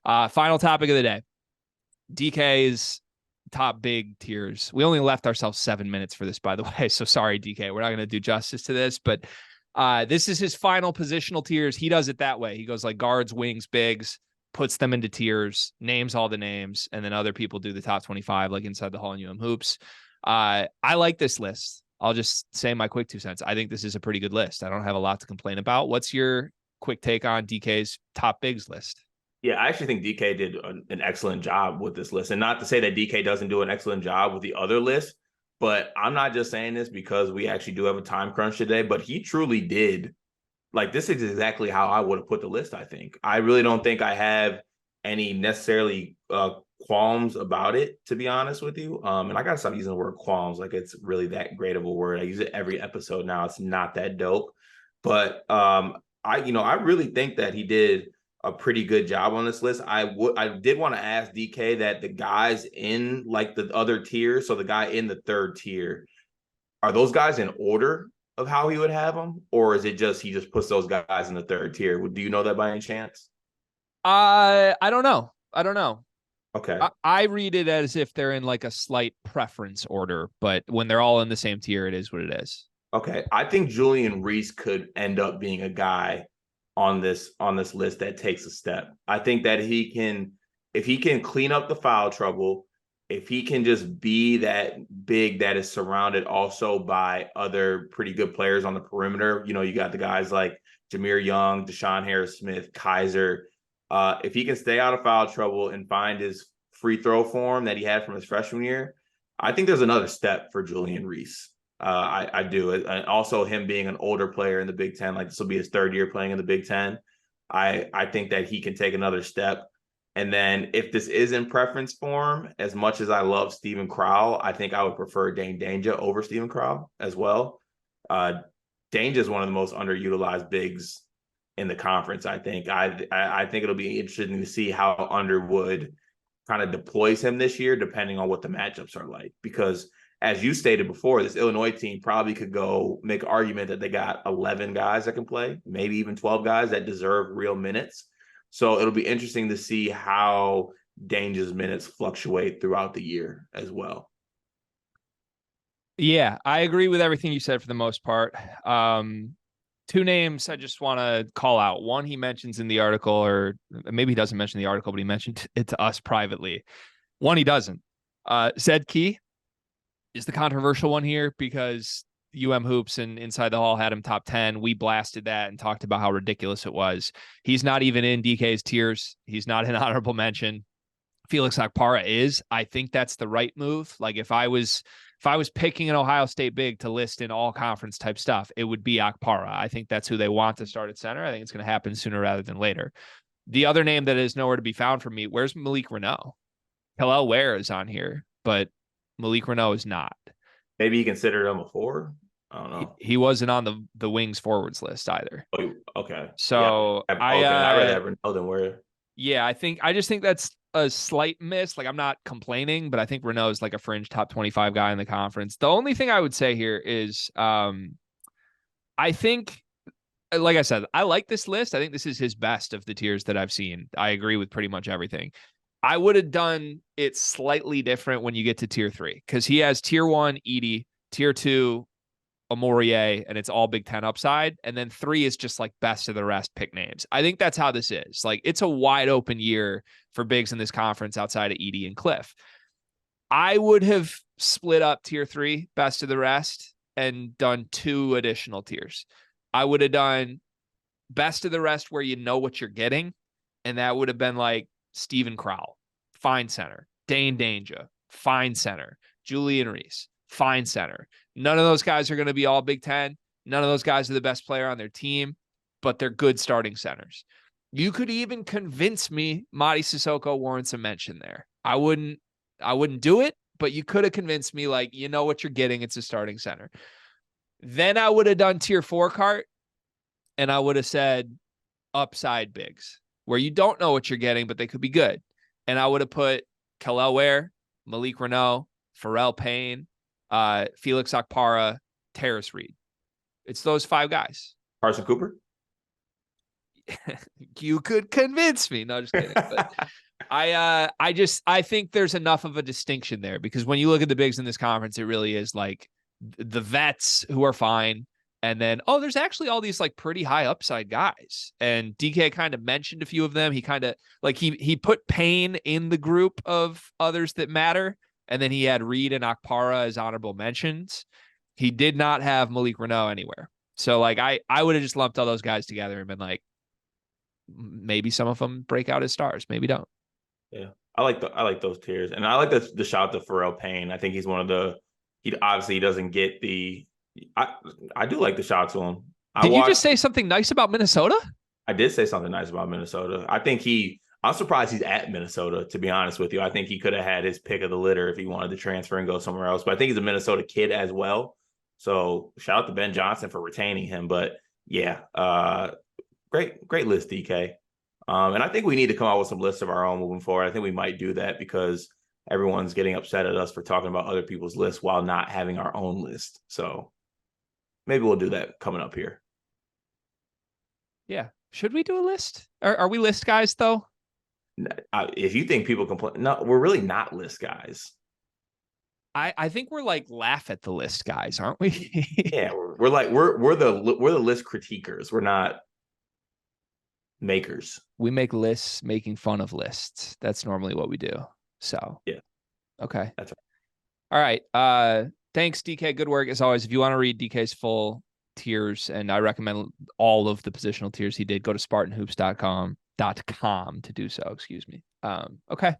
Final topic of the day. DK's top big tiers. We only left ourselves 7 minutes for this, by the way. So sorry, DK. We're not going to do justice to this, but this is his final positional tiers. He does it that way. He goes like guards, wings, bigs, puts them into tiers, names all the names, and then other people do the top 25, like Inside the Hall and Hoops. I like this list. I'll just say my quick 2 cents. I think this is a pretty good list. I don't have a lot to complain about. What's your quick take on DK's top bigs list? Yeah, I actually think DK did an excellent job with this list. And not to say that DK doesn't do an excellent job with the other list, but I'm not just saying this because we actually do have a time crunch today, but he truly did. Like, this is exactly how I would have put the list, I think. I really don't think I have any necessarily qualms about it, to be honest with you. And I got to stop using the word qualms like it's really that great of a word. I use it every episode now. It's not that dope. But I really think that he did a pretty good job on this list. I did want to ask DK that the guys in like the other tiers, so the guy in the third tier, are those guys in order of how he would have them, or is it just he just puts those guys in the third tier? Do you know that by any chance? I don't know. I don't know. Okay. I read it as if they're in like a slight preference order, but when they're all in the same tier, it is what it is. Okay. I think Julian Reese could end up being a guy on this list that takes a step. I think that if he can clean up the foul trouble, if he can just be that big that is surrounded also by other pretty good players on the perimeter, you got the guys like Jameer Young, Deshaun Harris-Smith, Kaiser. If he can stay out of foul trouble and find his free throw form that he had from his freshman year, I think there's another step for Julian Reese. I do it. And also him being an older player in the Big Ten, like this will be his third year playing in the Big Ten. I think that he can take another step. And then if this is in preference form, as much as I love Steven Crowell, I think I would prefer Dane Danger over Steven Crowell as well. Danger is one of the most underutilized bigs in the conference, I think. I think it'll be interesting to see how Underwood kind of deploys him this year, depending on what the matchups are like. Because as you stated before, this Illinois team probably could go make an argument that they got 11 guys that can play, maybe even 12 guys that deserve real minutes. So it'll be interesting to see how Danger's minutes fluctuate throughout the year as well. Yeah, I agree with everything you said for the most part. Two names I just want to call out. One he mentions in the article, or maybe he doesn't mention the article, but he mentioned it to us privately. One he doesn't. Zed Key is the controversial one here because Hoops and Inside the Hall had him top 10. We blasted that and talked about how ridiculous it was. He's not even in DK's tiers. He's not an honorable mention. Felix Akpara is. I think that's the right move. Like if I was picking an Ohio State big to list in all conference type stuff, it would be Akpara. I think that's who they want to start at center. I think it's going to happen sooner rather than later. The other name that is nowhere to be found for me, where's Malik Reneau? Hillel Ware is on here, but Malik Reneau is not. Maybe you considered him a 4. I don't know. He wasn't on the wings forwards list either. Oh, okay. So yeah. I'd rather have Reneau than Ware. Yeah, I just think that's a slight miss. Like I'm not complaining, but I think Reneau is like a fringe top 25 guy in the conference. The only thing I would say here is I think, like I said, I like this list. I think this is his best of the tiers that I've seen. I agree with pretty much everything. I would have done it slightly different when you get to tier 3 because he has tier 1, Edey, tier 2, Amourier, and it's all Big Ten upside. And then 3 is just like best of the rest pick names. I think that's how this is. Like it's a wide open year for bigs in this conference outside of Edey and Cliff. I would have split up tier 3, best of the rest, and done 2 additional tiers. I would have done best of the rest where you know what you're getting. And that would have been like Steven Crowell, fine center. Dane Danger, fine center. Julian Reese, fine center. None of those guys are going to be all Big Ten. None of those guys are the best player on their team, but they're good starting centers. You could even convince me Mady Sissoko warrants a mention there. I wouldn't do it, but you could have convinced me like, you know what you're getting. It's a starting center. Then I would have done tier 4 cart and I would have said upside bigs where you don't know what you're getting, but they could be good. And I would have put Hillel Ware, Malik Reneau, Pharrell Payne, Felix Akpara, Terrace Reed. It's those 5 guys. Carson Cooper? You could convince me. No, just kidding. But I think there's enough of a distinction there because when you look at the bigs in this conference, it really is like the vets who are fine. And then, there's actually all these like pretty high upside guys. And DK kind of mentioned a few of them. He kind of like he put Payne in the group of others that matter. And then he had Reed and Akpara as honorable mentions. He did not have Malik Reneau anywhere. So like I would have just lumped all those guys together and been like, maybe some of them break out as stars, maybe don't. Yeah, I like those tiers, and I like the shout to Pharrell Payne. I think he's one of the. He obviously doesn't get the. I do like the shout to him. Did you just say something nice about Minnesota? I did say something nice about Minnesota. I think I'm surprised he's at Minnesota, to be honest with you. I think he could have had his pick of the litter if he wanted to transfer and go somewhere else. But I think he's a Minnesota kid as well. So shout out to Ben Johnson for retaining him. But yeah, great list, DK. And I think we need to come out with some lists of our own moving forward. I think we might do that because everyone's getting upset at us for talking about other people's lists while not having our own list. So maybe we'll do that coming up here. Yeah. Should we do a list? Are we list guys though? If you think people complain, no, we're really not list guys. I think we're like laugh at the list guys, aren't we? Yeah, we're the list critiquers. We're not makers. We make lists making fun of lists. That's normally what we do. So yeah. Okay. That's right. All right. Thanks, DK. Good work as always. If you want to read DK's full tiers, and I recommend all of the positional tiers he did, go to spartanhoops.com to do so. Excuse me. Okay.